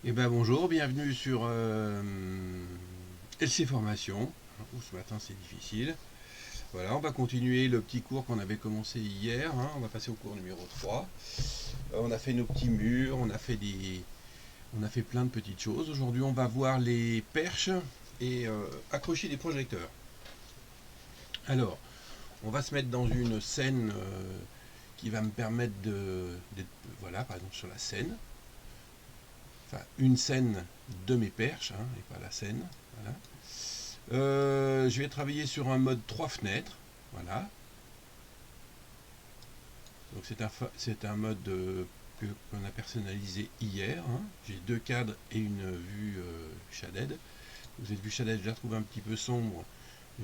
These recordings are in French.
Eh ben bonjour, bienvenue sur LC Formation. Ouh, ce matin c'est difficile. Voilà, on va continuer le petit cours qu'on avait commencé hier, hein. On va passer au cours numéro 3. On a fait nos petits murs, on a fait plein de petites choses. Aujourd'hui on va voir les perches et accrocher des projecteurs. Alors, on va se mettre dans une scène qui va me permettre d'être, voilà, par exemple sur la scène. Enfin, une scène de mes perches, hein, et pas la scène. Voilà. Je vais travailler sur un mode 3 fenêtres. Voilà. Donc c'est un mode qu'on a personnalisé hier, hein. J'ai deux cadres et une vue shaded. Cette vue shaded, je la trouve un petit peu sombre.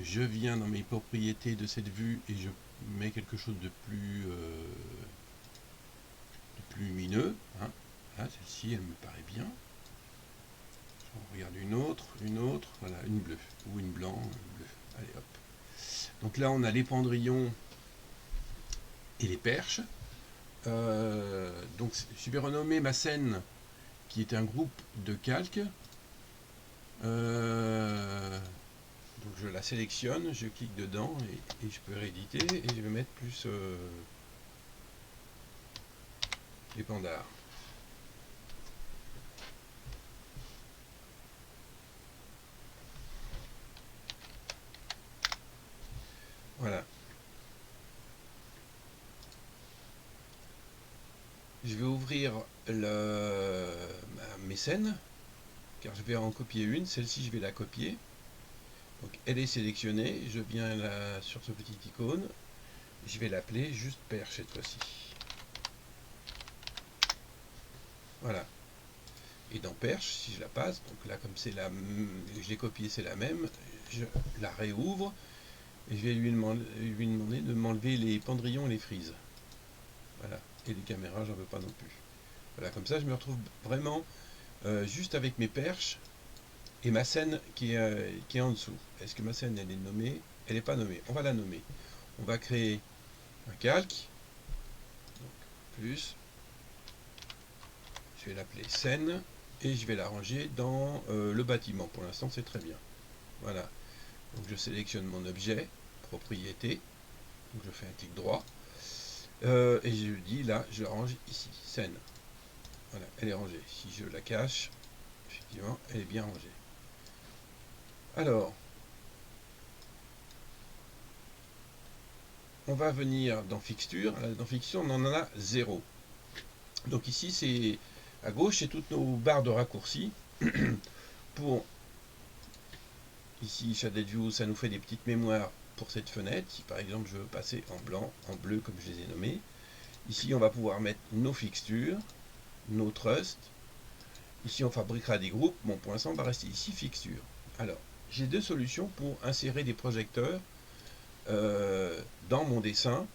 Je viens dans mes propriétés de cette vue et je mets quelque chose de plus lumineux, hein. Là, celle-ci, elle me paraît bien. On regarde une autre, voilà, une bleue, ou une blanc, une bleue. Allez hop. Donc là on a les pendrillons et les perches. Donc je vais renommer ma scène qui est un groupe de calques. Donc je la sélectionne, je clique dedans et je peux rééditer et je vais mettre plus les pandards. Voilà. Je vais ouvrir mes scènes, car je vais en copier une. Celle-ci, je vais la copier. Donc, elle est sélectionnée. Je viens là sur ce petit icône. Je vais l'appeler juste perche cette fois-ci. Voilà. Et dans perche, si je la passe, donc là, comme c'est je l'ai copié, c'est la même, je la réouvre. Et je vais lui demander de m'enlever les pendrillons et les frises. Voilà. Et les caméras, j'en veux pas non plus. Voilà, comme ça, je me retrouve vraiment juste avec mes perches et ma scène qui est en dessous. Est-ce que ma scène, elle est nommée? Elle n'est pas nommée. On va la nommer. On va créer un calque. Donc, plus. Je vais l'appeler scène. Et je vais la ranger dans le bâtiment. Pour l'instant, c'est très bien. Voilà. Donc, je sélectionne mon objet, propriété. Donc, je fais un clic droit. Et je dis là, je la range ici, scène. Voilà, elle est rangée. Si je la cache, effectivement, elle est bien rangée. Alors, on va venir dans fixture. Dans fixture, on en a 0. Donc ici, c'est à gauche, c'est toutes nos barres de raccourcis. Pour ici, Shaded View, ça nous fait des petites mémoires pour cette fenêtre. Si par exemple, je veux passer en blanc, en bleu, comme je les ai nommés. Ici, on va pouvoir mettre nos fixtures, nos trusts. Ici, on fabriquera des groupes. Bon, pour l'instant, on va rester ici, fixture. Alors, j'ai deux solutions pour insérer des projecteurs dans mon dessin,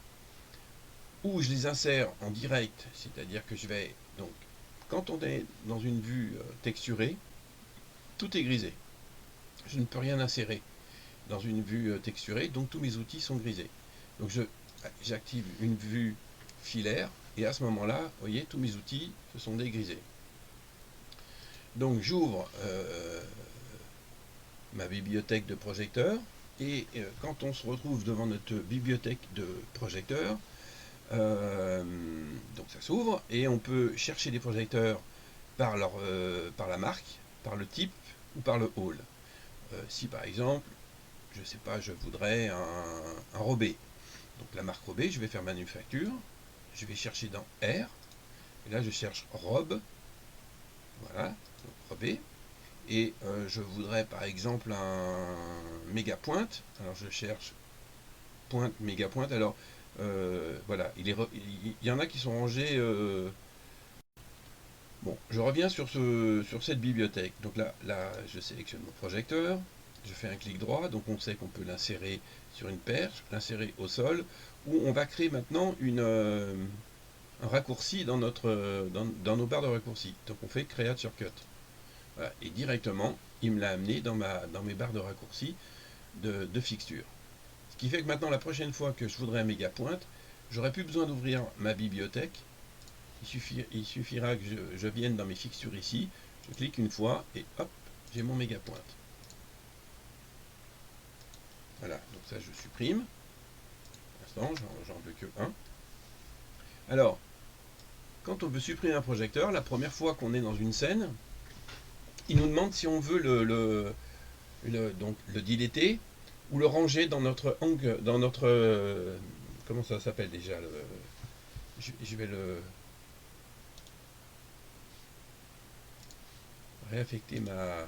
où je les insère en direct, c'est-à-dire que je vais, donc, quand on est dans une vue texturée, tout est grisé. Je ne peux rien insérer dans une vue texturée, donc tous mes outils sont grisés. Donc j'active une vue filaire, et à ce moment-là, vous voyez, tous mes outils se sont dégrisés. Donc j'ouvre ma bibliothèque de projecteurs, et quand on se retrouve devant notre bibliothèque de projecteurs, donc ça s'ouvre, et on peut chercher des projecteurs par la marque, par le type ou par le hall. Si par exemple, je sais pas, je voudrais un Robé, donc la marque Robé, je vais faire manufacture, je vais chercher dans R, et là je cherche robe, voilà, donc Robé, et je voudrais par exemple un méga pointe, alors je cherche pointe, méga pointe, alors voilà, il y en a qui sont rangés. Bon, je reviens sur cette bibliothèque. Donc là, je sélectionne mon projecteur, je fais un clic droit, donc on sait qu'on peut l'insérer sur une perche, l'insérer au sol, où on va créer maintenant un raccourci dans nos barres de raccourcis. Donc on fait Create Shortcut. Voilà. Et directement, il me l'a amené dans mes barres de raccourcis de fixture. Ce qui fait que maintenant, la prochaine fois que je voudrais un méga pointe, j'aurais plus besoin d'ouvrir ma bibliothèque. Il suffira que je vienne dans mes fixtures ici, Je clique une fois et hop, j'ai mon méga pointe. Voilà, donc ça je supprime. Pour l'instant, j'en veux que un. Alors, quand on veut supprimer un projecteur, la première fois qu'on est dans une scène, il nous demande si on veut donc le dilater ou le ranger dans notre angle, dans notre comment ça s'appelle déjà je vais le réaffecter dans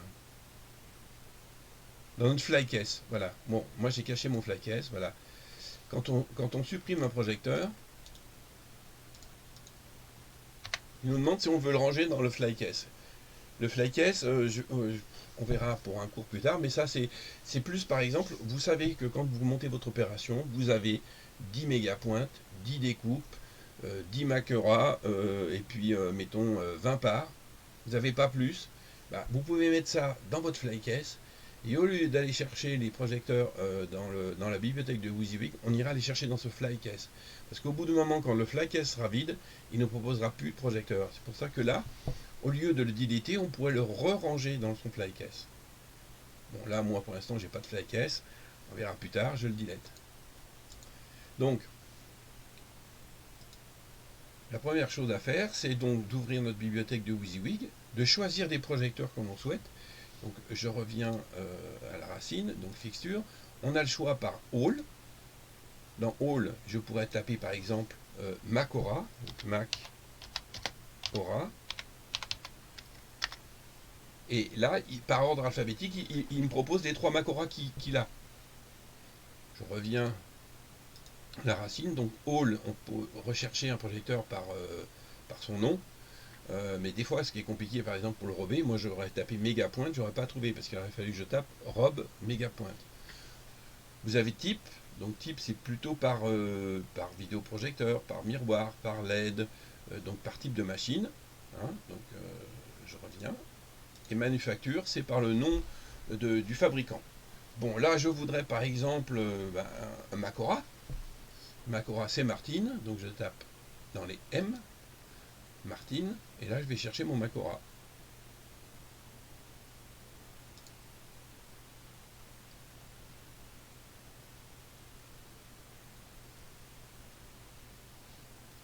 notre fly case. Voilà. Bon, moi j'ai caché mon fly case. Voilà. Quand on supprime un projecteur, il nous demande si on veut le ranger dans le fly case. Le fly case, on verra pour un cours plus tard, mais ça c'est plus par exemple, vous savez que quand vous montez votre opération, vous avez 10 mégapointes, 10 découpes, 10 maqueras, et puis mettons 20 parts, vous n'avez pas plus, bah, vous pouvez mettre ça dans votre fly case, et au lieu d'aller chercher les projecteurs dans la bibliothèque de WYSIWYG, on ira les chercher dans ce fly case. Parce qu'au bout du moment, quand le fly case sera vide, il ne proposera plus de projecteurs. C'est pour ça que là, au lieu de le dilater, on pourrait le re-ranger dans son fly case. Bon, là, moi, pour l'instant, j'ai pas de fly case. On verra plus tard, je le dilate. Donc, la première chose à faire, c'est donc d'ouvrir notre bibliothèque de WYSIWYG, de choisir des projecteurs comme on souhaite. Donc, je reviens à la racine, donc fixture. On a le choix par All. Dans All, je pourrais taper par exemple Mac Aura, Mac Aura. Et là, par ordre alphabétique, il me propose les 3 Mac Aura qu'il a. Je reviens à la racine. Donc All, on peut rechercher un projecteur par son nom. Mais des fois, ce qui est compliqué, par exemple, pour le robé, moi j'aurais tapé méga pointe, j'aurais pas trouvé, parce qu'il aurait fallu que je tape robe méga pointe. Vous avez type, donc type c'est plutôt par vidéoprojecteur, par miroir, par LED, donc par type de machine. Hein, donc je reviens. Et manufacture, c'est par le nom du fabricant. Bon, là je voudrais par exemple un Mac Aura. Mac Aura c'est Martine, donc je tape dans les M, Martine, et là je vais chercher mon Mac Aura.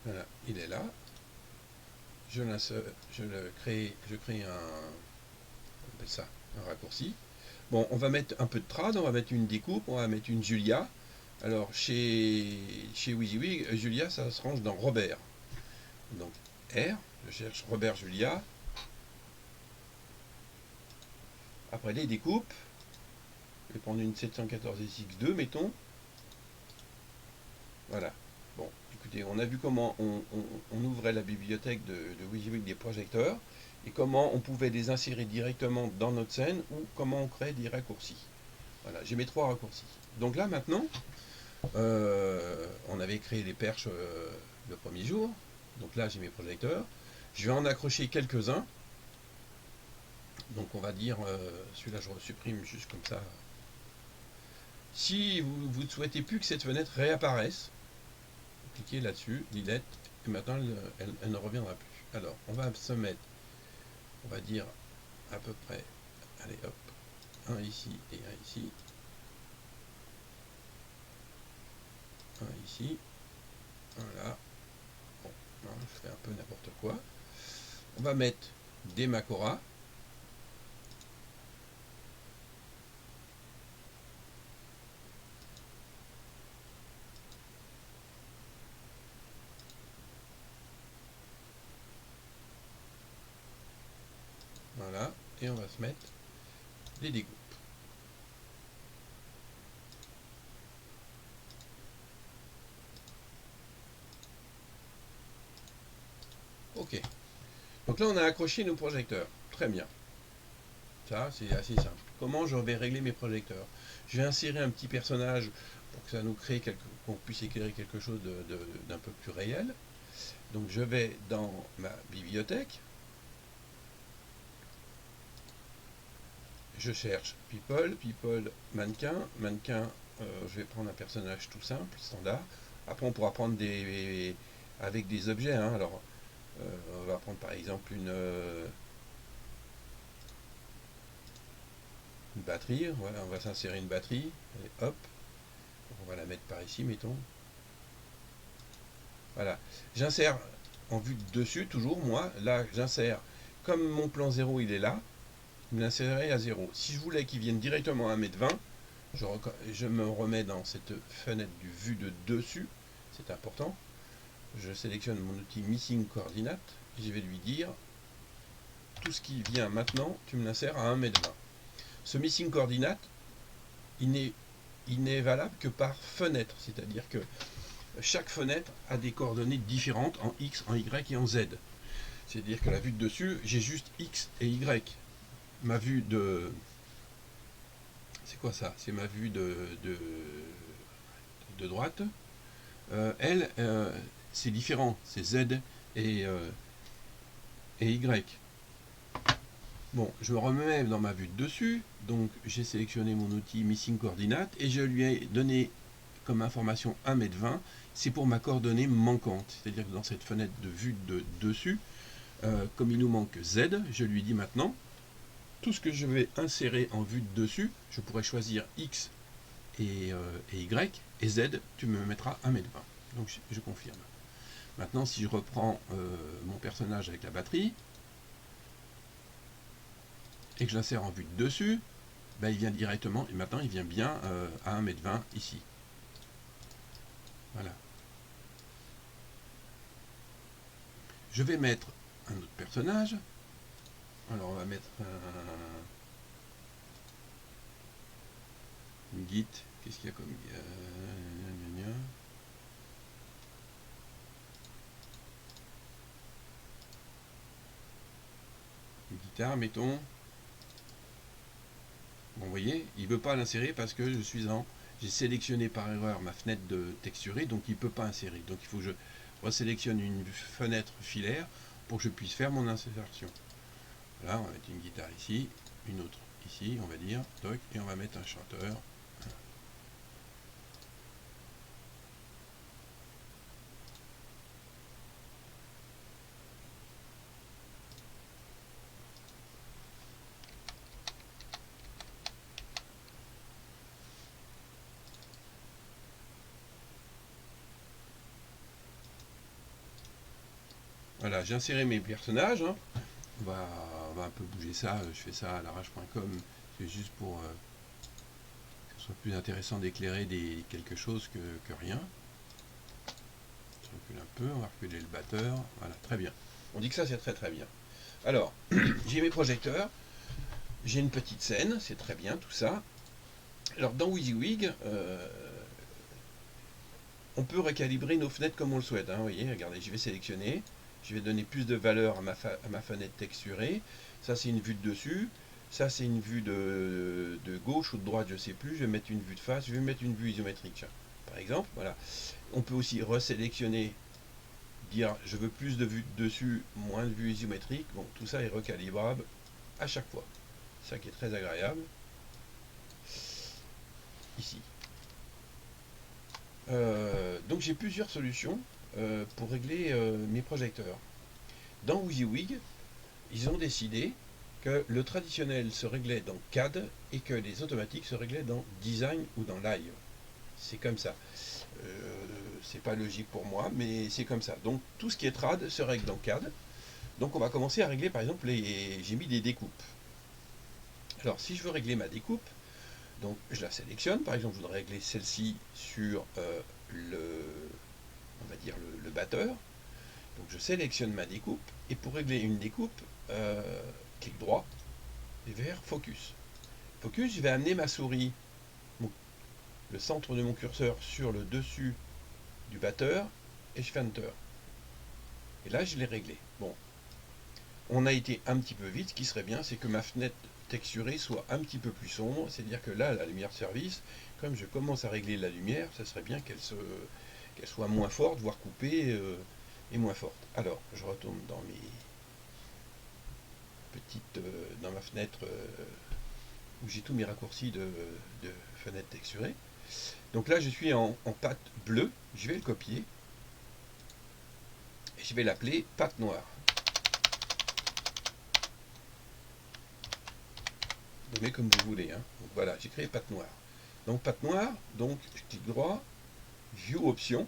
Voilà, il est là. Je crée on appelle ça un raccourci. Bon, on va mettre un peu de trad, on va mettre une découpe, on va mettre une Julia. Alors chez WYSIWYG, Julia ça se range dans Robert. Donc R, je cherche Robert Julia. Après les découpes, je vais prendre une 714SX2, mettons. Voilà. Bon, écoutez, on a vu comment on ouvrait la bibliothèque de WYSIWYG des projecteurs et comment on pouvait les insérer directement dans notre scène ou comment on crée des raccourcis. Voilà, j'ai mes 3 raccourcis. Donc là maintenant, on avait créé les perches le premier jour. Donc là j'ai mes projecteurs. Je vais en accrocher quelques-uns. Donc on va dire, celui-là je supprime juste comme ça. Si vous ne souhaitez plus que cette fenêtre réapparaisse, vous cliquez là-dessus, delete, et maintenant elle ne reviendra plus. Alors on va se mettre, on va dire à peu près, allez hop, un ici et un ici. Un ici, un là. Bon, non, je fais un peu n'importe quoi. On va mettre des Mac Aura. Voilà, et on va se mettre les découpes. Ok. Donc là, on a accroché nos projecteurs. Très bien. Ça, c'est assez simple. Comment je vais régler mes projecteurs? Je vais insérer un petit personnage pour que ça nous crée qu'on puisse éclairer quelque chose d'un peu plus réel. Donc je vais dans ma bibliothèque. Je cherche people, mannequin. Mannequin, je vais prendre un personnage tout simple, standard. Après, on pourra prendre avec des objets. Hein. Alors, on va prendre par exemple une batterie. Voilà, on va s'insérer une batterie. Allez, hop, on va la mettre par ici, mettons. Voilà, j'insère en vue de dessus, toujours, moi, là, j'insère, comme mon plan 0, il est là, je l'insérerai à 0. Si je voulais qu'il vienne directement à 1,20 m, je me remets dans cette fenêtre du vue de dessus, c'est important. Je sélectionne mon outil Missing Coordinate, et je vais lui dire, tout ce qui vient maintenant, tu me l'insères à 1,20 m. Ce Missing Coordinate, il n'est valable que par fenêtre, c'est-à-dire que chaque fenêtre a des coordonnées différentes en X, en Y et en Z. C'est-à-dire que la vue de dessus, j'ai juste X et Y. Ma vue de... C'est quoi ça? C'est ma vue de droite. Elle, c'est différent. C'est Z et Y. Bon, je me remets dans ma vue de dessus. Donc, j'ai sélectionné mon outil Missing Coordinate et je lui ai donné comme information 1,20 m. C'est pour ma coordonnée manquante. C'est-à-dire que dans cette fenêtre de vue de dessus, comme il nous manque Z, je lui dis maintenant, tout ce que je vais insérer en vue de dessus, je pourrais choisir X et Y, et Z, tu me mettras 1,20 m. Donc je confirme. Maintenant, si je reprends mon personnage avec la batterie, et que je l'insère en vue de dessus, ben, il vient directement, et maintenant il vient bien à 1,20 m ici. Voilà. Je vais mettre un autre personnage. Alors on va mettre une Git. Qu'est-ce qu'il y a comme une guitare, mettons. Bon, vous voyez, il ne veut pas l'insérer parce que j'ai sélectionné par erreur ma fenêtre de texturée, donc il ne peut pas insérer. Donc il faut que je resélectionne une fenêtre filaire pour que je puisse faire mon insertion. Là, on va mettre une guitare ici, une autre ici, on va dire, toc, et on va mettre un chanteur. Voilà, j'ai inséré mes personnages. Hein. On va un peu bouger ça. Je fais ça à l'arrache.com. C'est juste pour que ce soit plus intéressant d'éclairer quelque chose que rien. Je recule un peu. On va reculer le batteur. Voilà, très bien. On dit que ça, c'est très très bien. Alors, j'ai mes projecteurs. J'ai une petite scène. C'est très bien tout ça. Alors, dans WYSIWYG, on peut recalibrer nos fenêtres comme on le souhaite. Hein. Vous voyez, regardez, je vais sélectionner. Je vais donner plus de valeur à ma fenêtre texturée. Ça, c'est une vue de dessus. Ça, c'est une vue de gauche ou de droite, je ne sais plus. Je vais mettre une vue de face. Je vais mettre une vue isométrique, par exemple. Voilà. On peut aussi resélectionner, dire je veux plus de vue de dessus, moins de vue isométrique. Bon, tout ça est recalibrable à chaque fois. Ça qui est très agréable. Ici. Donc j'ai plusieurs solutions pour régler mes projecteurs. Dans WYSIWYG, ils ont décidé que le traditionnel se réglait dans CAD et que les automatiques se réglaient dans Design ou dans Live. C'est comme ça. C'est pas logique pour moi, mais c'est comme ça. Donc tout ce qui est trad se règle dans CAD. Donc on va commencer à régler, par exemple, j'ai mis des découpes. Alors si je veux régler ma découpe, donc je la sélectionne. Par exemple, je voudrais régler celle-ci sur on va dire le batteur. Donc je sélectionne ma découpe, et pour régler une découpe, clic droit, et vers Focus. Focus, je vais amener ma souris, le centre de mon curseur sur le dessus du batteur, et je fais Enter. Et là, je l'ai réglé. Bon, on a été un petit peu vite. Ce qui serait bien, c'est que ma fenêtre texturée soit un petit peu plus sombre. C'est-à-dire que là, la lumière de service, comme je commence à régler la lumière, ça serait bien qu'elle soit moins forte, voire coupée, et moins forte. Alors, je retourne dans dans ma fenêtre où j'ai tous mes raccourcis de fenêtre texturée. Donc là, je suis en pâte bleue. Je vais le copier. Et je vais l'appeler pâte noire. Vous mettez comme vous voulez. Hein. Donc voilà, j'ai créé patte noire. Donc patte noire, donc je clique droit, View Options.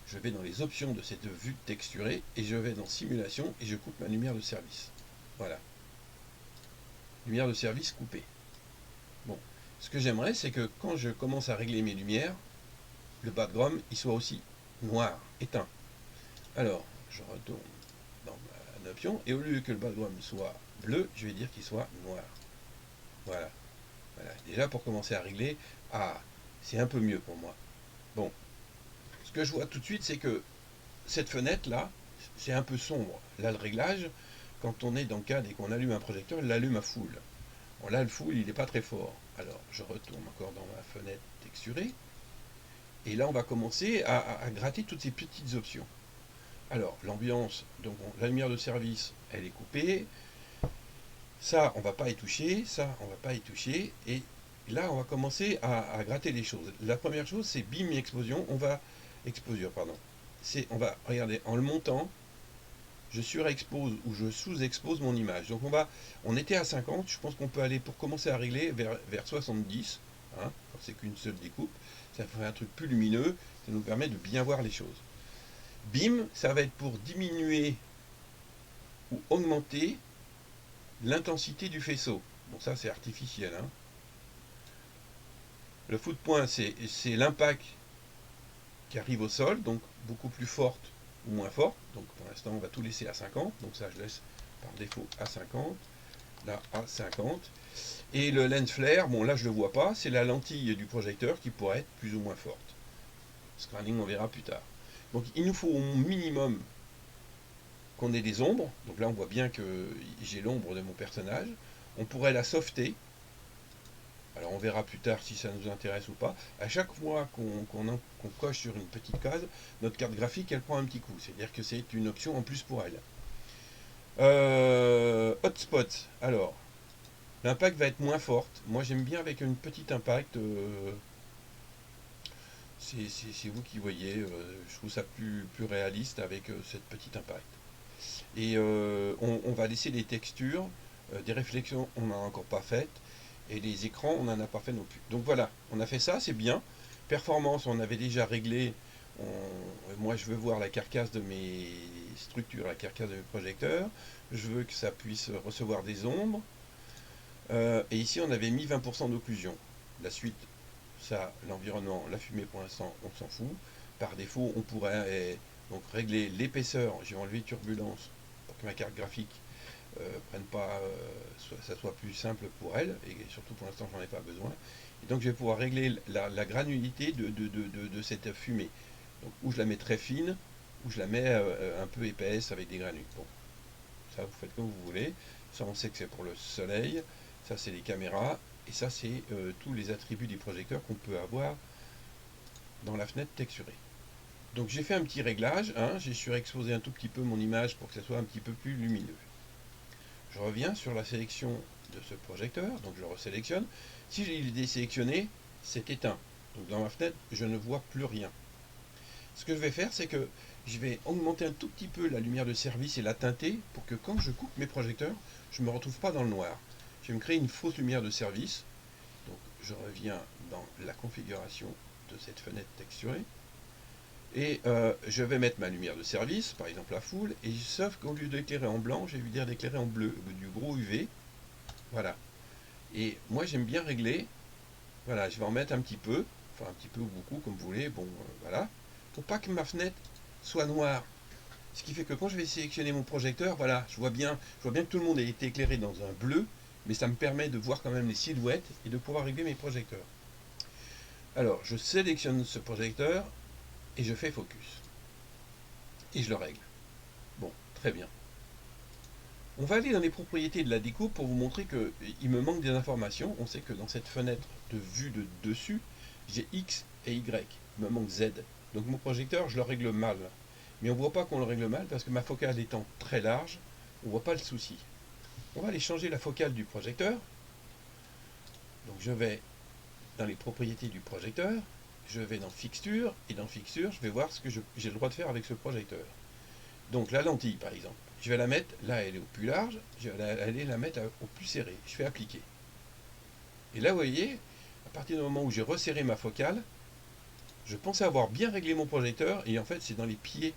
Je vais dans les options de cette vue texturée et je vais dans Simulation et je coupe ma lumière de service. Voilà. Lumière de service coupée. Bon. Ce que j'aimerais, c'est que quand je commence à régler mes lumières, le background il soit aussi noir, éteint. Alors, je retourne dans ma option et au lieu que le background soit bleu, je vais dire qu'il soit noir. Voilà. Voilà. Déjà pour commencer à régler, c'est un peu mieux pour moi. Bon. Ce que je vois tout de suite, c'est que cette fenêtre là, c'est un peu sombre. Là, le réglage, quand on est dans le cadre et qu'on allume un projecteur, il l'allume à full. Bon, là, le full, il n'est pas très fort. Alors, je retourne encore dans ma fenêtre texturée. Et là, on va commencer à gratter toutes ces petites options. Alors, l'ambiance, donc la lumière de service, elle est coupée. Ça, on ne va pas y toucher. Ça, on ne va pas y toucher. Et là, on va commencer à gratter les choses. La première chose, c'est BIM explosion. Exposure, pardon. Regardez, en le montant, je surexpose ou je sous-expose mon image. Donc on était à 50, je pense qu'on peut aller pour commencer à régler vers 70, hein, quand c'est qu'une seule découpe. Ça ferait un truc plus lumineux, ça nous permet de bien voir les choses. BIM, ça va être pour diminuer ou augmenter l'intensité du faisceau. Bon, ça c'est artificiel. Hein. Le coup de poing, c'est l'impact qui arrive au sol, donc beaucoup plus forte ou moins forte. Donc pour l'instant, on va tout laisser à 50. Donc ça, je laisse par défaut à 50. Là, à 50. Et le lens flare, bon là, je ne le vois pas. C'est la lentille du projecteur qui pourrait être plus ou moins forte. Scanning, on verra plus tard. Donc il nous faut au minimum qu'on ait des ombres. Donc là, on voit bien que j'ai l'ombre de mon personnage. On pourrait la softer. Alors on verra plus tard si ça nous intéresse ou pas. À chaque fois qu'on coche sur une petite case, notre carte graphique elle prend un petit coup. C'est-à-dire que c'est une option en plus pour elle. Hotspot. Alors, l'impact va être moins forte. Moi j'aime bien avec une petite impact. C'est vous qui voyez. Je trouve ça plus réaliste avec cette petite impact. Et on va laisser les textures. Des réflexions, on n'en a encore pas faites. Et les écrans, on n'en a pas fait non plus. Donc voilà, on a fait ça, c'est bien. Performance, on avait déjà réglé. Moi, je veux voir la carcasse de mes structures, la carcasse de mes projecteurs. Je veux que ça puisse recevoir des ombres. Et ici, on avait mis 20% d'occlusion. La suite, ça, l'environnement, la fumée, pour l'instant, on s'en fout. Par défaut, on pourrait donc régler l'épaisseur. J'ai enlevé turbulence pour que ma carte graphique prennent pas, ça soit plus simple pour elle, et surtout pour l'instant j'en ai pas besoin. Et donc je vais pouvoir régler la granulité de cette fumée. Donc où je la mets très fine, où je la mets un peu épaisse avec des granules. Bon, ça vous faites comme vous voulez. Ça on sait que c'est pour le soleil, ça c'est les caméras, et ça c'est tous les attributs du projecteur qu'on peut avoir dans la fenêtre texturée. Donc j'ai fait un petit réglage, hein, j'ai surexposé un tout petit peu mon image pour que ça soit un petit peu plus lumineux. Je reviens sur la sélection de ce projecteur, donc je le resélectionne. Si il est désélectionné, c'est éteint. Donc dans ma fenêtre, je ne vois plus rien. Ce que je vais faire, c'est que je vais augmenter un tout petit peu la lumière de service et la teinter pour que quand je coupe mes projecteurs, je ne me retrouve pas dans le noir. Je vais me créer une fausse lumière de service. Donc je reviens dans la configuration de cette fenêtre texturée. Et je vais mettre ma lumière de service, par exemple la full, et sauf qu'au lieu d'éclairer en blanc, je vais lui dire d'éclairer en bleu, du gros UV. Voilà. Et moi j'aime bien régler, voilà, je vais en mettre un petit peu, enfin un petit peu ou beaucoup, comme vous voulez, bon, voilà, pour pas que ma fenêtre soit noire. Ce qui fait que quand je vais sélectionner mon projecteur, voilà, je vois bien que tout le monde a été éclairé dans un bleu, mais ça me permet de voir quand même les silhouettes et de pouvoir régler mes projecteurs. Alors, je sélectionne ce projecteur, et je fais focus. Et je le règle. Bon, très bien. On va aller dans les propriétés de la découpe pour vous montrer qu'il me manque des informations. On sait que dans cette fenêtre de vue de dessus, j'ai X et Y. Il me manque Z. Donc mon projecteur, je le règle mal. Mais on ne voit pas qu'on le règle mal parce que ma focale étant très large, on ne voit pas le souci. On va aller changer la focale du projecteur. Donc je vais dans les propriétés du projecteur. Je vais dans Fixture, et dans Fixture, je vais voir ce que j'ai le droit de faire avec ce projecteur. Donc la lentille, par exemple, je vais la mettre, là elle est au plus large, je vais aller la mettre au plus serré. Je fais Appliquer. Et là, vous voyez, à partir du moment où j'ai resserré ma focale, je pensais avoir bien réglé mon projecteur, et en fait, c'est dans les pieds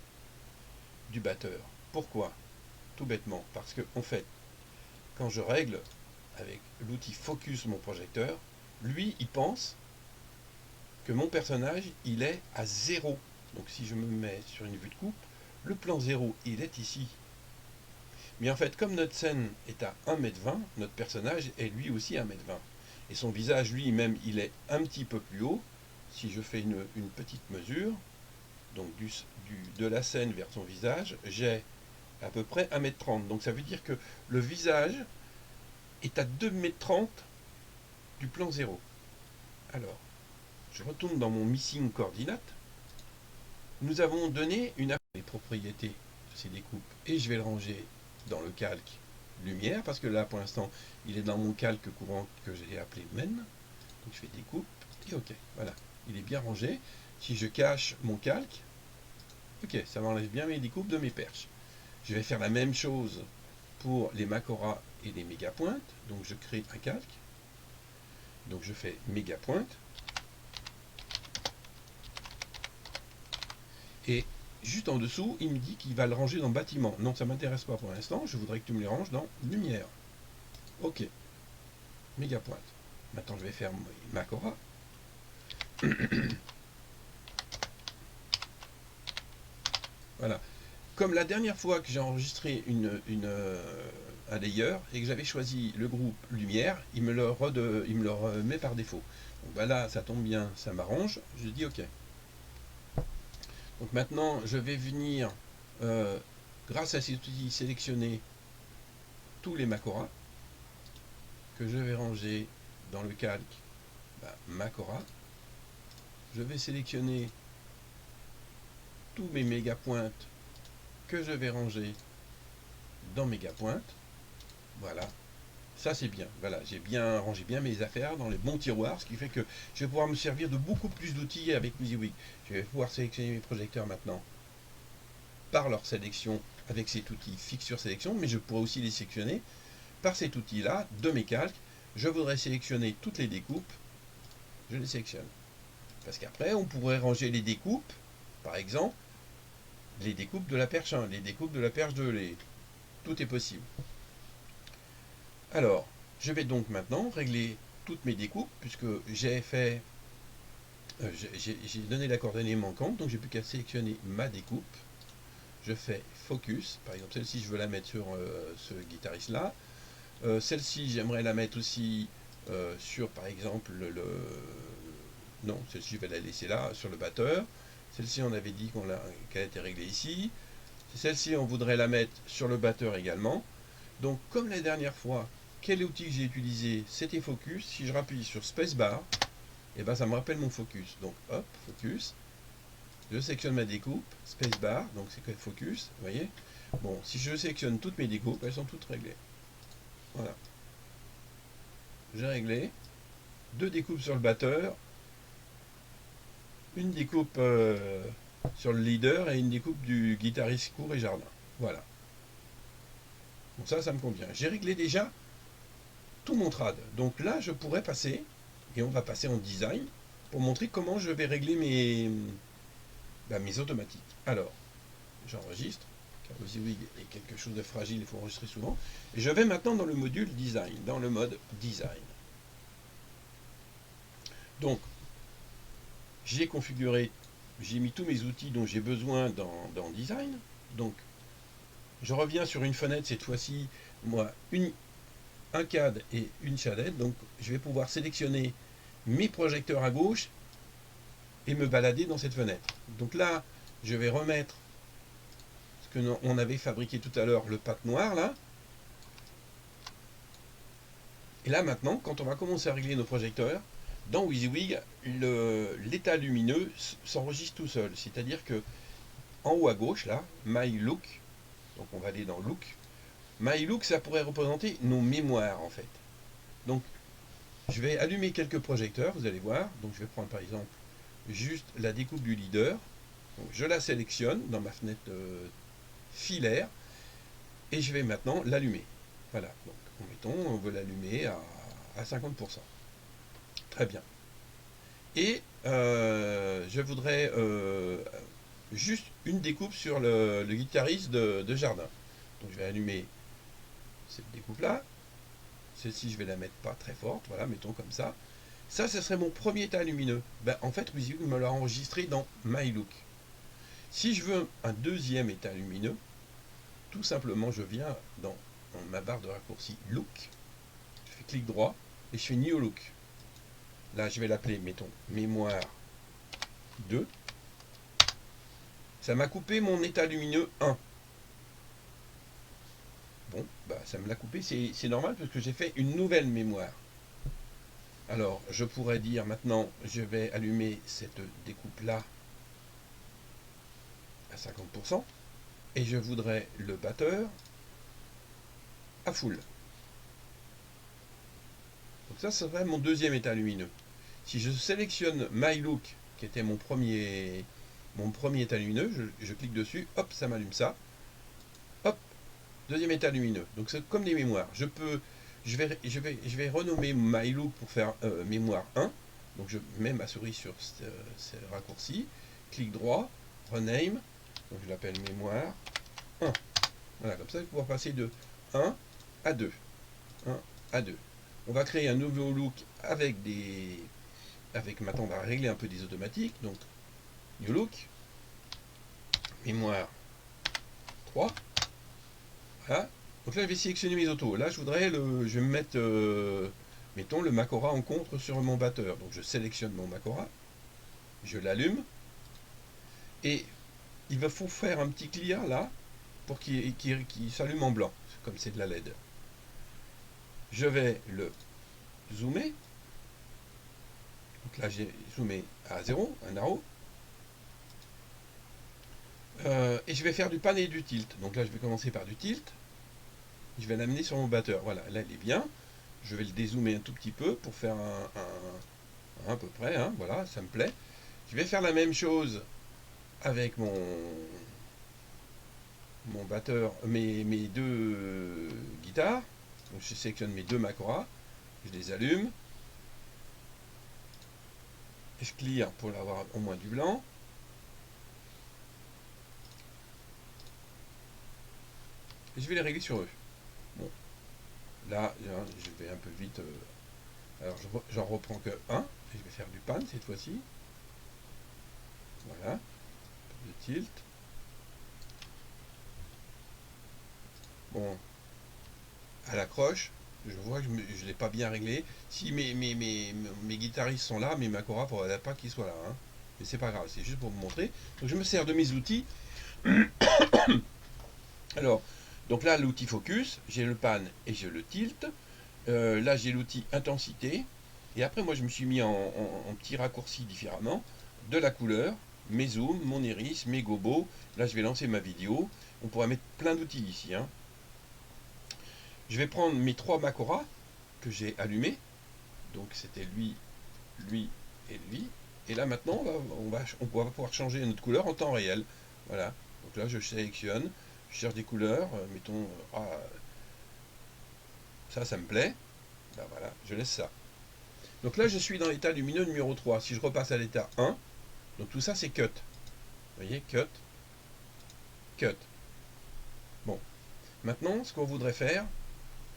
du batteur. Pourquoi? Tout bêtement, parce que, en fait, quand je règle avec l'outil Focus mon projecteur, lui, il pense que mon personnage, il est à 0. Donc si je me mets sur une vue de coupe, le plan 0, il est ici. Mais en fait, comme notre scène est à 1,20 m, notre personnage est lui aussi à 1,20 m. Et son visage lui-même, il est un petit peu plus haut. Si je fais une petite mesure, donc de la scène vers son visage, j'ai à peu près 1,30 m. Donc ça veut dire que le visage est à 2,30 m du plan 0. Alors, je retourne dans mon missing coordinate. Nous avons donné les propriétés de ces découpes et je vais le ranger dans le calque lumière parce que là pour l'instant il est dans mon calque courant que j'ai appelé men. Donc je fais découpe et ok, voilà, il est bien rangé. Si je cache mon calque, ok, ça m'enlève bien mes découpes de mes perches. Je vais faire la même chose pour les Macora et les méga pointes. Donc je crée un calque. Donc je fais méga pointe. Et juste en dessous, il me dit qu'il va le ranger dans bâtiment. Non, ça ne m'intéresse pas pour l'instant. Je voudrais que tu me les ranges dans lumière. Ok. Méga pointe. Maintenant, je vais faire Macora. Voilà. Comme la dernière fois que j'ai enregistré un layer et que j'avais choisi le groupe lumière, il me le remet par défaut. Donc voilà, ça tombe bien, ça m'arrange. Je dis ok. Donc maintenant, je vais venir, grâce à cet outil, sélectionner tous les Macora que je vais ranger dans le calque Macora. Je vais sélectionner tous mes méga pointes que je vais ranger dans méga pointe. Voilà, ça c'est bien. Voilà, j'ai bien rangé bien mes affaires dans les bons tiroirs, ce qui fait que je vais pouvoir me servir de beaucoup plus d'outils avec WYSIWYG. Je vais pouvoir sélectionner mes projecteurs maintenant par leur sélection avec cet outil fixture sélection, mais je pourrais aussi les sélectionner par cet outil là de mes calques. Je voudrais sélectionner toutes les découpes, je les sélectionne. Parce qu'après on pourrait ranger les découpes, par exemple les découpes de la perche 1, les découpes de la perche 2, tout est possible. Alors, je vais donc maintenant régler toutes mes découpes, puisque j'ai fait, j'ai donné la coordonnée manquante, donc j'ai plus qu'à sélectionner ma découpe. Je fais focus, par exemple celle-ci je veux la mettre sur ce guitariste là. Celle-ci j'aimerais la mettre aussi sur par exemple non, celle-ci je vais la laisser là, sur le batteur. Celle-ci on avait dit qu'elle était réglée ici. Celle-ci on voudrait la mettre sur le batteur également. Donc comme la dernière fois, quel outil que j'ai utilisé? C'était focus. Si je rappuie sur spacebar, et ben ça me rappelle mon focus. Donc hop, focus. Je sélectionne ma découpe, spacebar, donc c'est que focus, vous voyez. Bon, si je sélectionne toutes mes découpes, elles sont toutes réglées. Voilà. J'ai réglé. 2 découpes sur le batteur, une découpe sur le leader et une découpe du guitariste court et jardin. Voilà. Donc ça me convient. J'ai réglé déjà tout mon trad. Donc là, je pourrais passer, et on va passer en design, pour montrer comment je vais régler mes automatiques. Alors, j'enregistre, car WYSIWYG est quelque chose de fragile, il faut enregistrer souvent. Et je vais maintenant dans le module design, dans le mode design. Donc, j'ai configuré, j'ai mis tous mes outils dont j'ai besoin dans design. Donc, je reviens sur une fenêtre, cette fois-ci, moi, un CAD et une shaded. Donc, je vais pouvoir sélectionner mes projecteurs à gauche et me balader dans cette fenêtre. Donc là, je vais remettre ce que on avait fabriqué tout à l'heure, le patte noir là. Et là maintenant, quand on va commencer à régler nos projecteurs, dans WYSIWYG, l'état lumineux s'enregistre tout seul. C'est-à-dire que en haut à gauche là, My Look, donc on va aller dans Look. My Look, ça pourrait représenter nos mémoires en fait. Donc je vais allumer quelques projecteurs, vous allez voir. Donc je vais prendre par exemple juste la découpe du leader. Donc, je la sélectionne dans ma fenêtre filaire et je vais maintenant l'allumer. Voilà, donc mettons, on veut l'allumer à 50%. Très bien. Et je voudrais juste une découpe sur le guitariste de Jardin. Donc je vais allumer cette découpe-là. Celle-ci, je vais la mettre pas très forte. Voilà, mettons comme ça. Ça, ce serait mon premier état lumineux. Ben, en fait, WYSIWYG me l'a enregistré dans My Look. Si je veux un deuxième état lumineux, tout simplement, je viens dans ma barre de raccourci Look. Je fais clic droit et je fais New Look. Là, je vais l'appeler, mettons, mémoire 2. Ça m'a coupé mon état lumineux 1. Bon, bah ça me l'a coupé, c'est normal parce que j'ai fait une nouvelle mémoire. Alors, je pourrais dire maintenant, je vais allumer cette découpe-là à 50%, et je voudrais le batteur à full. Donc ça serait mon deuxième état lumineux. Si je sélectionne My Look, qui était mon premier état lumineux, je clique dessus, hop, ça m'allume ça. Hop, deuxième état lumineux. Donc c'est comme des mémoires. Je vais renommer My Look pour faire mémoire 1. Donc je mets ma souris sur ce raccourci, clic droit, rename, donc je l'appelle mémoire 1. Voilà, comme ça je vais pouvoir passer de 1 à 2. 1 à 2. On va créer un nouveau look maintenant on va régler un peu des automatiques. Donc New Look, mémoire 3. Voilà. Donc là je vais sélectionner mes autos. Là je vais me mettre mettons le Macora en contre sur mon batteur. Donc je sélectionne mon Macora, je l'allume, et il va faut faire un petit clear là pour qu'il s'allume en blanc, comme c'est de la LED. Je vais le zoomer. Donc là j'ai zoomé à 0, un arrow. Et je vais faire du pan et du tilt. Donc là je vais commencer par du tilt. Je vais l'amener sur mon batteur. Voilà, là il est bien. Je vais le dézoomer un tout petit peu pour faire à peu près. Hein, voilà, ça me plaît. Je vais faire la même chose avec mon batteur, mes deux guitares. Donc je sélectionne mes deux Macora, je les allume, et je clear pour avoir au moins du blanc. Et je vais les régler sur eux. Bon, là je vais un peu vite. Alors j'en reprends que un, et je vais faire du pan cette fois-ci. Voilà, de tilt. Bon, à l'accroche, je vois que je ne l'ai pas bien réglé. Si mes guitaristes sont là, mes Macora, il ne faudrait pas qu'ils soient là. Hein. Mais c'est pas grave, c'est juste pour vous montrer. Donc je me sers de mes outils. Alors, donc là, l'outil focus, j'ai le pan et j'ai le tilt. Là, j'ai l'outil intensité. Et après, moi, je me suis mis en petits raccourcis différemment de la couleur, mes zooms, mon iris, mes gobos. Là, je vais lancer ma vidéo. On pourrait mettre plein d'outils ici. Hein. Je vais prendre mes trois Macora que j'ai allumés. Donc, c'était lui, lui et lui. Et là, maintenant, on va pouvoir changer notre couleur en temps réel. Voilà. Donc là, je sélectionne. Je cherche des couleurs. Mettons, ça me plaît. Ben voilà, je laisse ça. Donc là, je suis dans l'état lumineux numéro 3. Si je repasse à l'état 1, donc tout ça, c'est cut. Vous voyez, cut, cut. Bon. Maintenant, ce qu'on voudrait faire,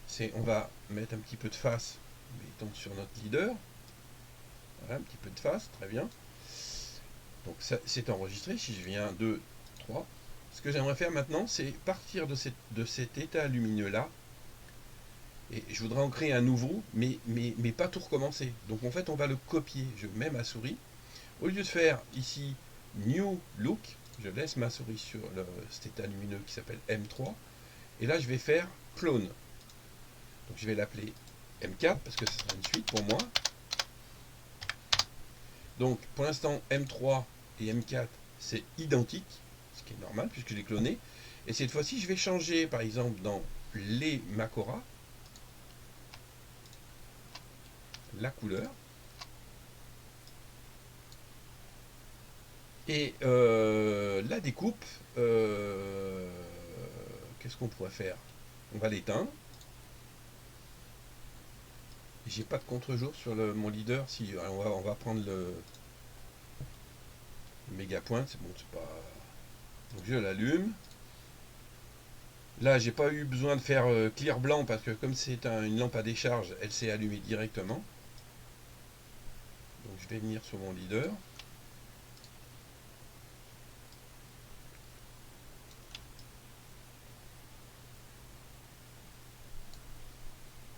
c'est on va mettre un petit peu de face, mettons sur notre leader. Voilà, un petit peu de face, très bien. Donc ça, c'est enregistré. Si je viens 2, 3. Ce que j'aimerais faire maintenant, c'est partir de cet état lumineux-là. Et je voudrais en créer un nouveau, mais pas tout recommencer. Donc en fait, on va le copier. Je mets ma souris. Au lieu de faire ici New Look, je laisse ma souris sur cet état lumineux qui s'appelle M3. Et là, je vais faire Clone. Donc je vais l'appeler M4 parce que ce sera une suite pour moi. Donc pour l'instant, M3 et M4, c'est identique, ce qui est normal puisque je l'ai cloné. Et cette fois-ci, je vais changer, par exemple, dans les Macora, la couleur. Et la découpe, qu'est-ce qu'on pourrait faire? On va l'éteindre. J'ai pas de contre-jour sur mon leader. Si on va prendre le méga point, c'est bon, c'est pas. Donc je l'allume. Là, j'ai pas eu besoin de faire clear blanc parce que comme c'est une lampe à décharge, elle s'est allumée directement. Donc je vais venir sur mon leader.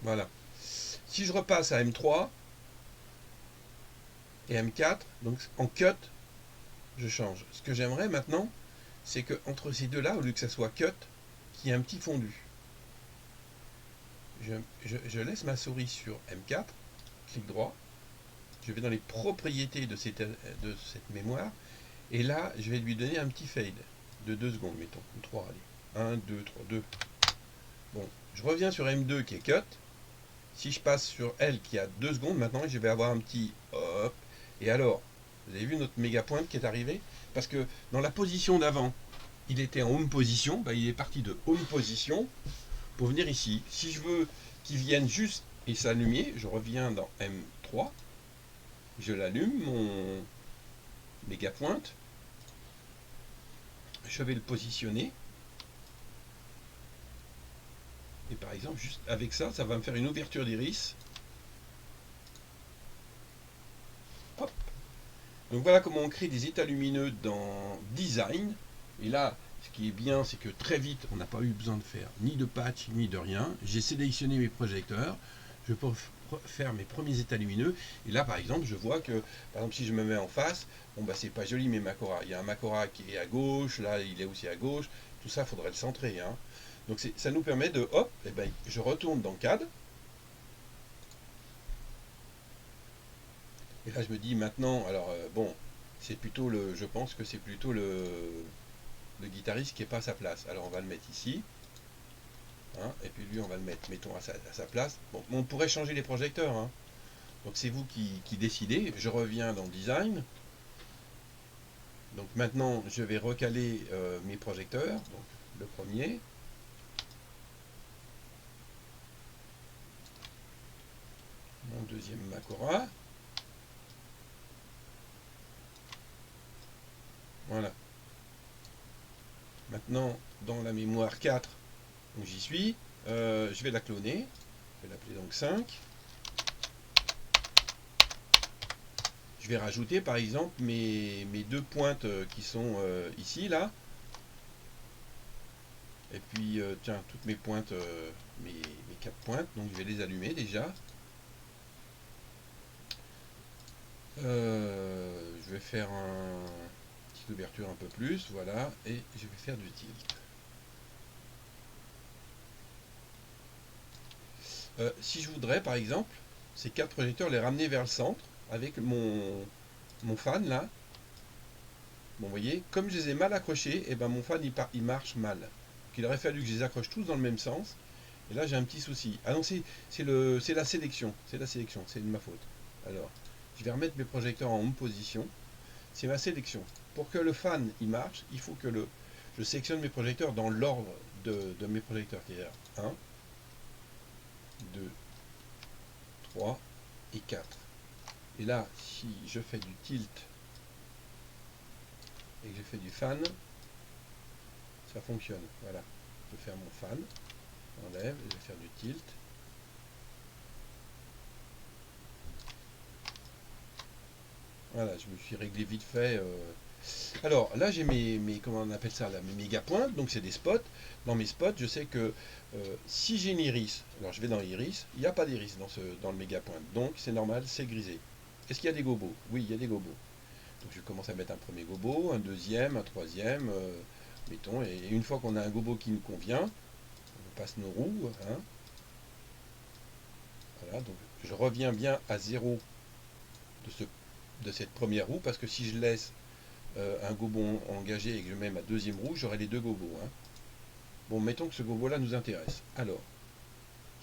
Voilà. Si je repasse à M3 et M4, donc en cut, je change. Ce que j'aimerais maintenant, c'est que entre ces deux-là, au lieu que ça soit cut, qu'il y ait un petit fondu. Je laisse ma souris sur M4, clic droit, je vais dans les propriétés de cette mémoire, et là, je vais lui donner un petit fade de 2 secondes, mettons, 3, allez, 1, 2, 3, 2. Bon, je reviens sur M2 qui est cut. Si je passe sur L qui a 2 secondes, maintenant je vais avoir un petit hop. Et alors, vous avez vu notre méga pointe qui est arrivé? Parce que dans la position d'avant, il était en home position, bah, il est parti de home position pour venir ici. Si je veux qu'il vienne juste et s'allumer, je reviens dans M3, je l'allume, mon méga pointe, je vais le positionner. Et par exemple, juste avec ça, ça va me faire une ouverture d'iris. Hop. Donc voilà comment on crée des états lumineux dans Design. Et là, ce qui est bien, c'est que très vite, on n'a pas eu besoin de faire ni de patch, ni de rien. J'ai sélectionné mes projecteurs. Je peux faire mes premiers états lumineux. Et là, par exemple, je vois que, par exemple, si je me mets en face, bon, bah, c'est pas joli mes Macora. Il y a un Macora qui est à gauche, là, il est aussi à gauche. Tout ça, il faudrait le centrer. Hein. Donc ça nous permet de, hop, et ben, je retourne dans CAD. Et là, je me dis maintenant, alors bon, c'est plutôt je pense que c'est plutôt le guitariste qui n'est pas à sa place. Alors on va le mettre ici, hein, et puis lui on va le mettre, mettons, à sa place. Bon, on pourrait changer les projecteurs, hein. Donc c'est vous qui décidez. Je reviens dans Design. Donc maintenant, je vais recaler mes projecteurs. Donc le premier. Mon deuxième Macora. Voilà. Maintenant, dans la mémoire 4, donc j'y suis, je vais la cloner. Je vais l'appeler donc 5. Je vais rajouter par exemple mes deux pointes qui sont ici, là. Et puis, tiens, toutes mes pointes, mes 4 pointes, donc je vais les allumer déjà. Je vais faire une petite ouverture un peu plus, voilà, et je vais faire du tilt. Si je voudrais, par exemple, ces 4 projecteurs, les ramener vers le centre, avec mon fan là, bon, vous voyez, comme je les ai mal accrochés, et ben mon fan il marche mal. Donc, il aurait fallu que je les accroche tous dans le même sens. Et là j'ai un petit souci. Ah non, c'est la sélection. C'est la sélection, c'est de ma faute. Alors, je vais remettre mes projecteurs en home position. C'est ma sélection. Pour que le fan il marche, il faut que je sélectionne mes projecteurs dans l'ordre de mes projecteurs. C'est-à-dire 1, 2, 3 et 4. Et là, si je fais du tilt et que je fais du fan, ça fonctionne. Voilà. Je vais faire mon fan, j'enlève, je vais faire du tilt. Voilà, je me suis réglé vite fait. Alors là, j'ai comment on appelle ça là, mes méga pointes, donc c'est des spots. Dans mes spots, je sais que si j'ai une iris, alors je vais dans iris, il n'y a pas d'iris dans le méga pointe, donc c'est normal, c'est grisé. Est-ce qu'il y a des gobos? Oui, il y a des gobos. Donc je commence à mettre un premier gobo, un deuxième, un troisième, mettons, et une fois qu'on a un gobo qui nous convient, on passe nos roues, hein. Voilà, donc je reviens bien à zéro de cette première roue, parce que si je laisse un gobo engagé et que je mets ma deuxième roue, j'aurai les deux gobos. Hein. Bon, mettons que ce gobo-là nous intéresse. Alors,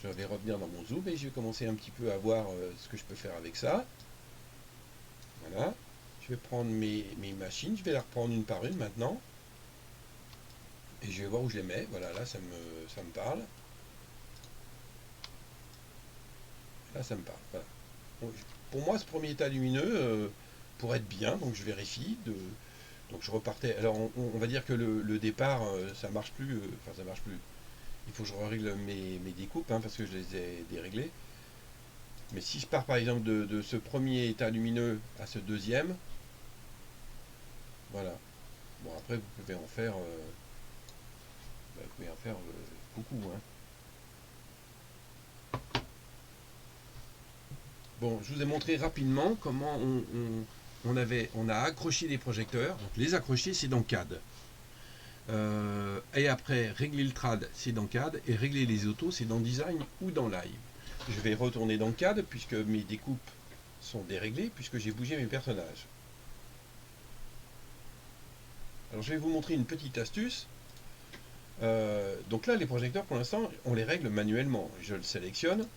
je vais revenir dans mon zoom et je vais commencer un petit peu à voir ce que je peux faire avec ça. Voilà. Je vais prendre mes machines, je vais les reprendre une par une maintenant. Et je vais voir où je les mets. Voilà, là, ça me parle. Là, ça me parle. Voilà. Donc, pour moi, ce premier état lumineux, pour être bien, donc je vérifie. Donc je repartais. Alors, on va dire que le départ, ça marche plus. Enfin, ça marche plus. Il faut que je règle mes découpes, hein, parce que je les ai déréglées. Mais si je pars par exemple de ce premier état lumineux à ce deuxième, voilà. Bon, après, vous pouvez en faire, beaucoup, hein. Bon, je vous ai montré rapidement comment on a accroché les projecteurs. Donc, les accrocher, c'est dans CAD. Et après, régler le trad, c'est dans CAD. Et régler les autos, c'est dans Design ou dans Live. Je vais retourner dans CAD puisque mes découpes sont déréglées, puisque j'ai bougé mes personnages. Alors, je vais vous montrer une petite astuce. Donc là, les projecteurs, pour l'instant, on les règle manuellement. Je le sélectionne.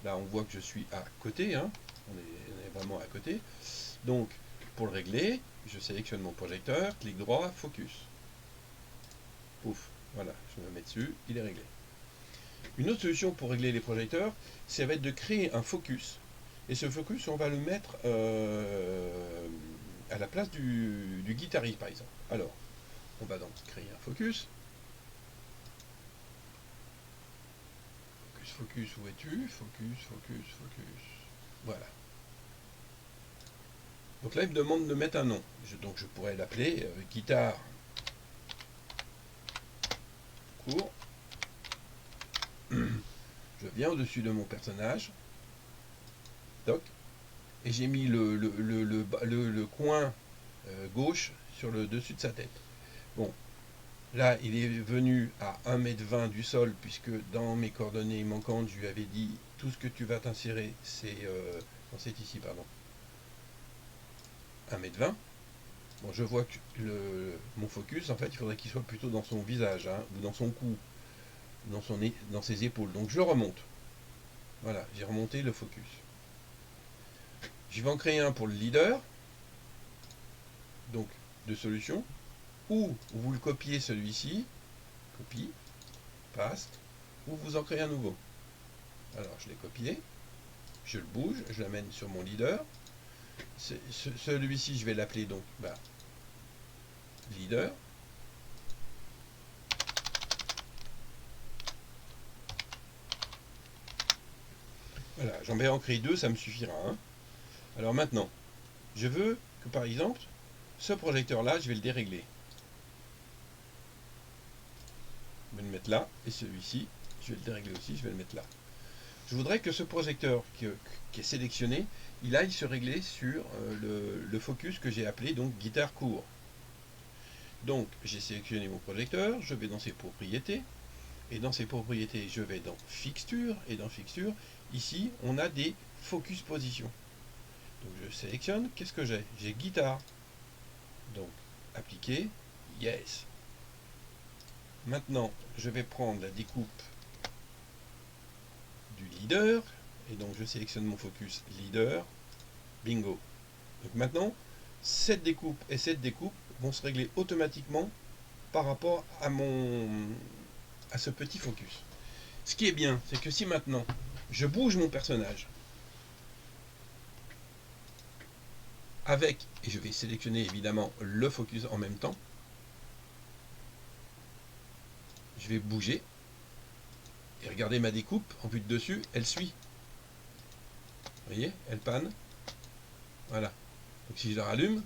Là, on voit que je suis à côté, hein. On est vraiment à côté. Donc, pour le régler, je sélectionne mon projecteur, clic droit, focus. Pouf, voilà, je me mets dessus, il est réglé. Une autre solution pour régler les projecteurs, ça va être de créer un focus. Et ce focus, on va le mettre à la place du guitariste, par exemple. Alors, on va donc créer un focus. Focus, où es-tu? Focus, focus, focus. Voilà. Donc là, il me demande de mettre un nom. Donc je pourrais l'appeler guitare court. Je viens au-dessus de mon personnage. Toc. Et j'ai mis le coin gauche sur le dessus de sa tête. Bon. Là, il est venu à 1,20 m du sol, puisque dans mes coordonnées manquantes, je lui avais dit tout ce que tu vas t'insérer, c'est ici, pardon. 1,20 m. Bon, je vois que mon focus, en fait, il faudrait qu'il soit plutôt dans son visage, hein, ou dans son cou, dans ses épaules. Donc je remonte. Voilà, j'ai remonté le focus. Je vais en créer un pour le leader. Donc, de solution. Ou vous le copiez celui-ci. Copie. Paste. Ou vous en créez un nouveau. Alors, je l'ai copié. Je le bouge. Je l'amène sur mon leader. Celui-ci, je vais l'appeler donc leader. Voilà, j'en vais en créer deux, ça me suffira. Hein. Alors maintenant, je veux que par exemple, ce projecteur-là, je vais le dérégler. Je vais le mettre là, et celui-ci, je vais le dérégler aussi, je vais le mettre là. Je voudrais que ce projecteur qui est sélectionné, il aille se régler sur le focus que j'ai appelé donc guitare court. Donc j'ai sélectionné mon projecteur, je vais dans ses propriétés, et dans ses propriétés, je vais dans fixture, et dans fixture, ici, on a des focus position. Donc je sélectionne, qu'est-ce que j'ai? J'ai guitare. Donc, appliquer, yes. Maintenant, je vais prendre la découpe du leader, et donc je sélectionne mon focus leader, bingo. Donc maintenant, cette découpe et cette découpe vont se régler automatiquement par rapport à ce petit focus. Ce qui est bien, c'est que si maintenant je bouge mon personnage avec, et je vais sélectionner évidemment le focus en même temps, je vais bouger, et regardez ma découpe, en vue de dessus, elle suit. Vous voyez, elle panne. Voilà. Donc si je la rallume,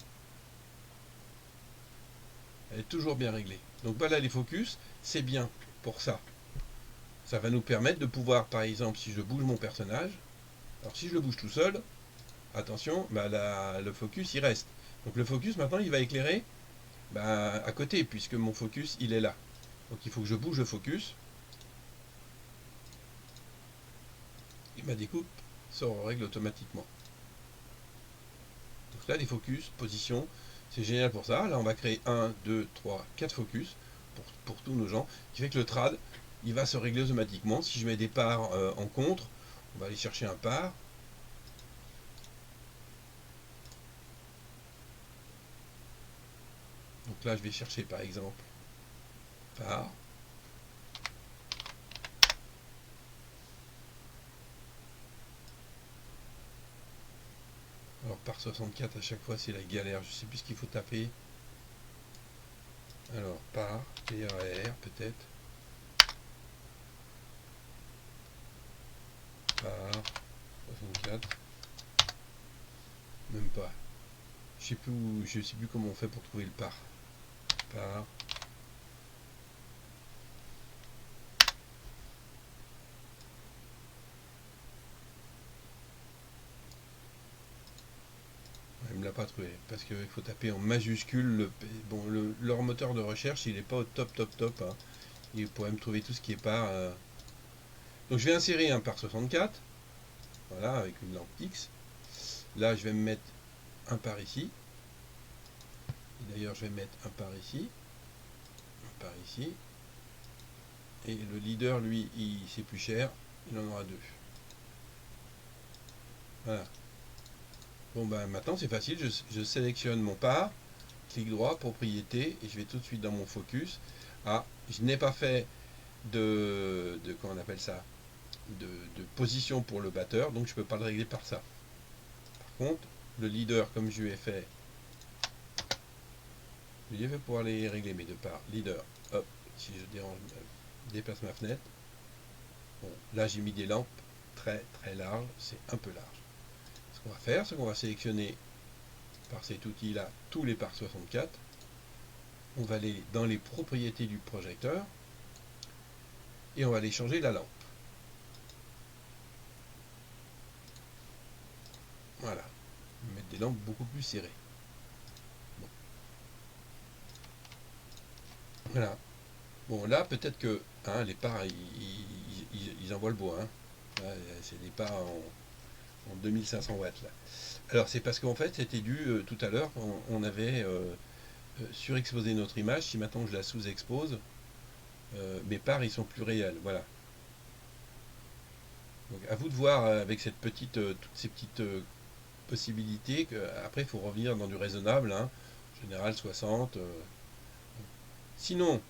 elle est toujours bien réglée. Donc voilà les focus, c'est bien pour ça. Ça va nous permettre de pouvoir, par exemple, si je bouge mon personnage, alors si je le bouge tout seul, attention, bah le focus il reste. Donc le focus maintenant il va éclairer à côté, puisque mon focus il est là. Donc il faut que je bouge le focus. Et ma découpe se règle automatiquement. Donc là les focus, position, c'est génial pour ça. Là on va créer 1, 2, 3, 4 focus pour tous nos gens, qui fait que le trad il va se régler automatiquement. Si je mets des parts en contre, on va aller chercher un part. Donc là je vais chercher par exemple part. Alors par 64 à chaque fois c'est la galère, je sais plus ce qu'il faut taper. Alors par PAR peut-être. Par 64. Même pas. Je sais plus comment on fait pour trouver le par. Par. Il me l'a pas trouvé parce qu'il faut taper en majuscule. Bon, leur moteur de recherche il est pas au top. Hein. Il pourrait me trouver tout ce qui est par. Donc je vais insérer un par 64. Voilà, avec une lampe X. Là je vais me mettre un par ici. D'ailleurs je vais mettre un par ici. Un par ici. Et le leader lui c'est plus cher. Il en aura deux. Voilà. Bon ben maintenant c'est facile, je sélectionne mon par, clic droit, propriété, et je vais tout de suite dans mon focus. Ah, je n'ai pas fait comment on appelle ça, de position pour le batteur, donc je ne peux pas le régler par ça. Par contre, le leader, comme je lui ai fait, pour aller régler mes deux parts. Leader, hop, si je déplace ma fenêtre. Bon, là j'ai mis des lampes très larges, c'est un peu large. Ce qu'on va faire, c'est qu'on va sélectionner par cet outil là tous les par 64. On va aller dans les propriétés du projecteur et on va aller changer la lampe. Voilà, on va mettre des lampes beaucoup plus serrées. Bon. Voilà. Bon là peut-être que hein, les parts ils envoient le bois. Hein. C'est des parts en 2500 watts là. Alors c'est parce qu'en fait c'était dû tout à l'heure on avait surexposé notre image. Si maintenant je la sous-expose, mes parts ils sont plus réels. Voilà. Donc à vous de voir avec toutes ces petites possibilités. Après il faut revenir dans du raisonnable. Hein. En général 60. Sinon,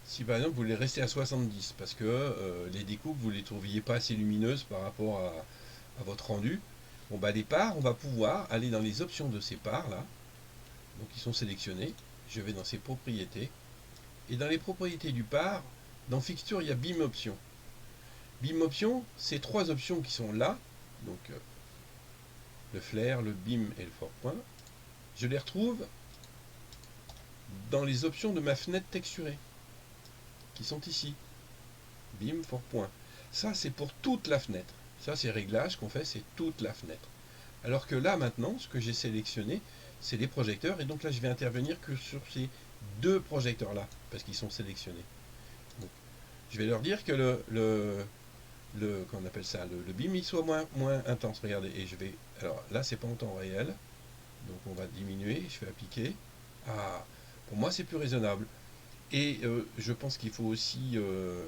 si par exemple vous voulez rester à 70 parce que les découpes vous les trouviez pas assez lumineuses par rapport à votre rendu, bon bah les parts, on va pouvoir aller dans les options de ces parts là. Donc ils sont sélectionnés. Je vais dans ces propriétés. Et dans les propriétés du par, dans fixture, il y a BIM option. BIM option, c'est trois options qui sont là. Donc le flair, le BIM et le fort point. Je les retrouve dans les options de ma fenêtre texturée. Qui sont ici. BIM, fort point. Ça, c'est pour toute la fenêtre. Ça, c'est réglage qu'on fait, c'est toute la fenêtre. Alors que là, maintenant, ce que j'ai sélectionné, c'est les projecteurs. Et donc là, je vais intervenir que sur ces deux projecteurs-là, parce qu'ils sont sélectionnés. Donc, je vais leur dire que qu'on appelle ça, le BIM, il soit moins intense. Regardez, et je vais... Alors là, c'est pas en temps réel. Donc on va diminuer, je vais appliquer. Ah, pour moi, c'est plus raisonnable. Et je pense qu'il faut aussi...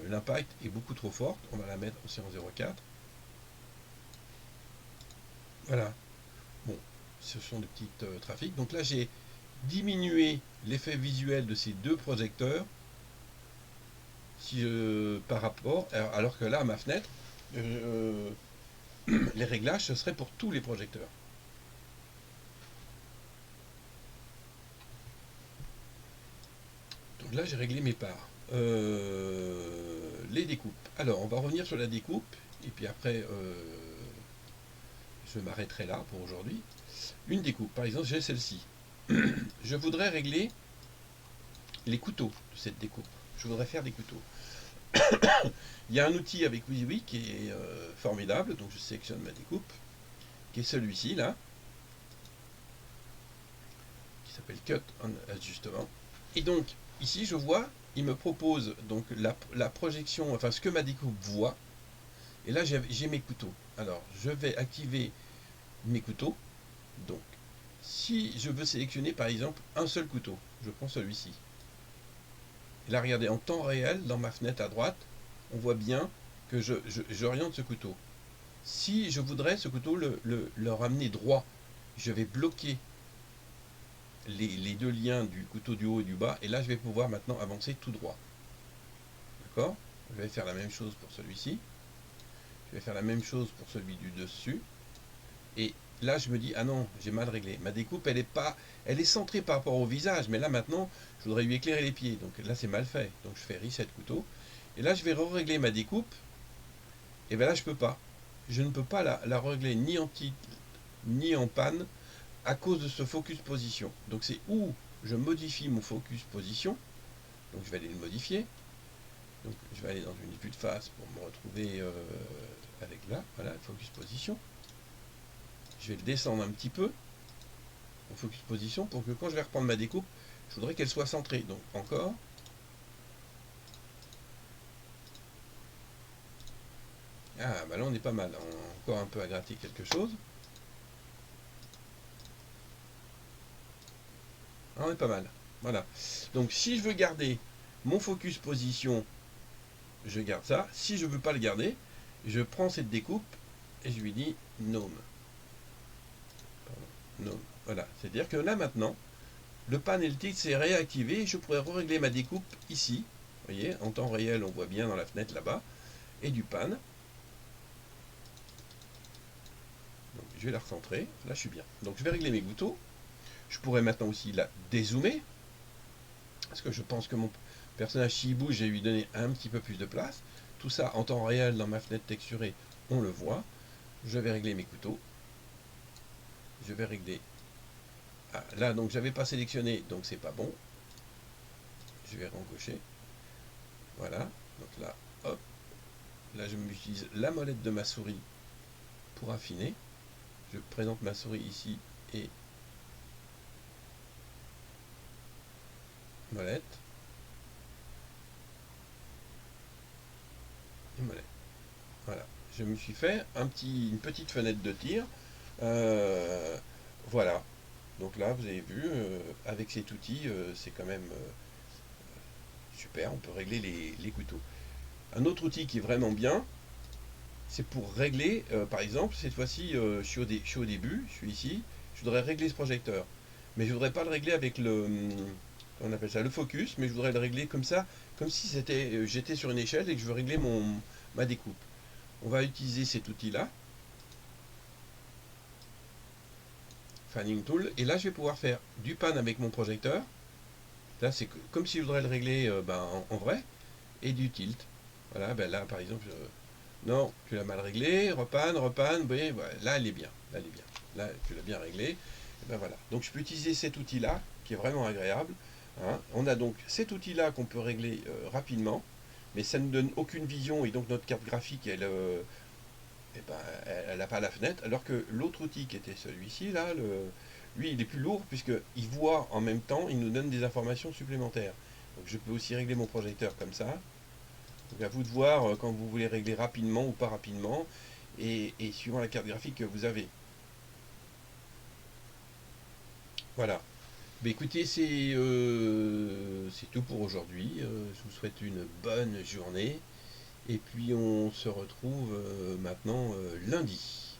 l'impact est beaucoup trop forte. On va la mettre aussi en 0,4. Voilà. Bon, ce sont des petites trafics. Donc là, j'ai diminué l'effet visuel de ces deux projecteurs par rapport... Alors que là, à ma fenêtre, les réglages, ce serait pour tous les projecteurs. Donc là, j'ai réglé mes parts. Les découpes. Alors, on va revenir sur la découpe. Et puis après, je m'arrêterai là pour aujourd'hui. Une découpe, par exemple, j'ai celle-ci. Je voudrais régler les couteaux de cette découpe. Je voudrais faire des couteaux. Il y a un outil avec WYSIWYG qui est formidable. Donc je sélectionne ma découpe, qui est celui-ci là, qui s'appelle Cut en ajustement. Et donc ici je vois, il me propose donc la projection, enfin ce que ma découpe voit. Et là j'ai mes couteaux. Alors je vais activer mes couteaux. Donc si je veux sélectionner par exemple un seul couteau, je prends celui-ci. Et là regardez, en temps réel, dans ma fenêtre à droite, on voit bien que j'oriente ce couteau. Si je voudrais ce couteau le ramener droit, je vais bloquer les deux liens du couteau du haut et du bas, et là je vais pouvoir maintenant avancer tout droit. D'accord? Je vais faire la même chose pour celui-ci. Je vais faire la même chose pour celui du dessus. Et là je me dis, ah non, j'ai mal réglé. Ma découpe, elle est centrée par rapport au visage, mais là maintenant, je voudrais lui éclairer les pieds. Donc là, c'est mal fait. Donc je fais reset couteau. Et là, je vais régler ma découpe. Et bien là, je peux pas. Je ne peux pas la régler ni en titre, ni en panne, à cause de ce focus position. Donc c'est où je modifie mon focus position. Donc je vais aller le modifier. Donc je vais aller dans une vue de face pour me retrouver avec là, voilà, focus position. Je vais le descendre un petit peu, en focus position, pour que quand je vais reprendre ma découpe, je voudrais qu'elle soit centrée. Donc encore. Ah, bah là on est pas mal, on a encore un peu à gratter quelque chose. Ah, on est pas mal, voilà. Donc si je veux garder mon focus position, je garde ça. Si je veux pas le garder, je prends cette découpe et je lui dis Gnome. Gnome. Voilà, c'est-à-dire que là maintenant, le pan et le tilt s'est réactivé et je pourrais régler ma découpe ici. Vous voyez, en temps réel, on voit bien dans la fenêtre là-bas, et du pan. Donc je vais la recentrer, là je suis bien. Donc je vais régler mes gouttes. Je pourrais maintenant aussi la dézoomer, parce que je pense que mon personnage, s'il bouge, j'ai lui donné un petit peu plus de place. Tout ça en temps réel dans ma fenêtre texturée, on le voit. Je vais régler mes couteaux. Je vais régler. Ah, là, donc j'avais pas sélectionné, donc c'est pas bon. Je vais rencocher. Voilà. Donc là, hop. Là, je m'utilise la molette de ma souris pour affiner. Je présente ma souris ici et molette. Et molette. Voilà. Je me suis fait une petite fenêtre de tir. Voilà. Donc là, vous avez vu, avec cet outil, c'est quand même super. On peut régler les couteaux. Un autre outil qui est vraiment bien, c'est pour régler, par exemple, cette fois-ci, je suis au début, je suis ici, je voudrais régler ce projecteur. Mais je ne voudrais pas le régler avec on appelle ça, le focus, mais je voudrais le régler comme ça, comme si j'étais sur une échelle et que je veux régler ma découpe. On va utiliser cet outil-là, Fanning Tool, et là je vais pouvoir faire du pan avec mon projecteur. Là c'est comme si je voudrais le régler en vrai, et du tilt. Voilà, ben là par exemple, non, tu l'as mal réglé, repan, oui, voilà, là elle est bien, là elle est bien. Là tu l'as bien réglé, et ben voilà. Donc je peux utiliser cet outil-là, qui est vraiment agréable. Hein. On a donc cet outil-là qu'on peut régler rapidement, mais ça ne donne aucune vision, et donc notre carte graphique, elle n'a pas la fenêtre, alors que l'autre outil qui était celui-ci, là, lui, il est plus lourd, puisqu'il voit en même temps, il nous donne des informations supplémentaires. Donc je peux aussi régler mon projecteur comme ça. Donc à vous de voir quand vous voulez régler rapidement ou pas rapidement, et suivant la carte graphique que vous avez. Voilà. Bah, écoutez, c'est tout pour aujourd'hui. Je vous souhaite une bonne journée. Et puis on se retrouve maintenant lundi.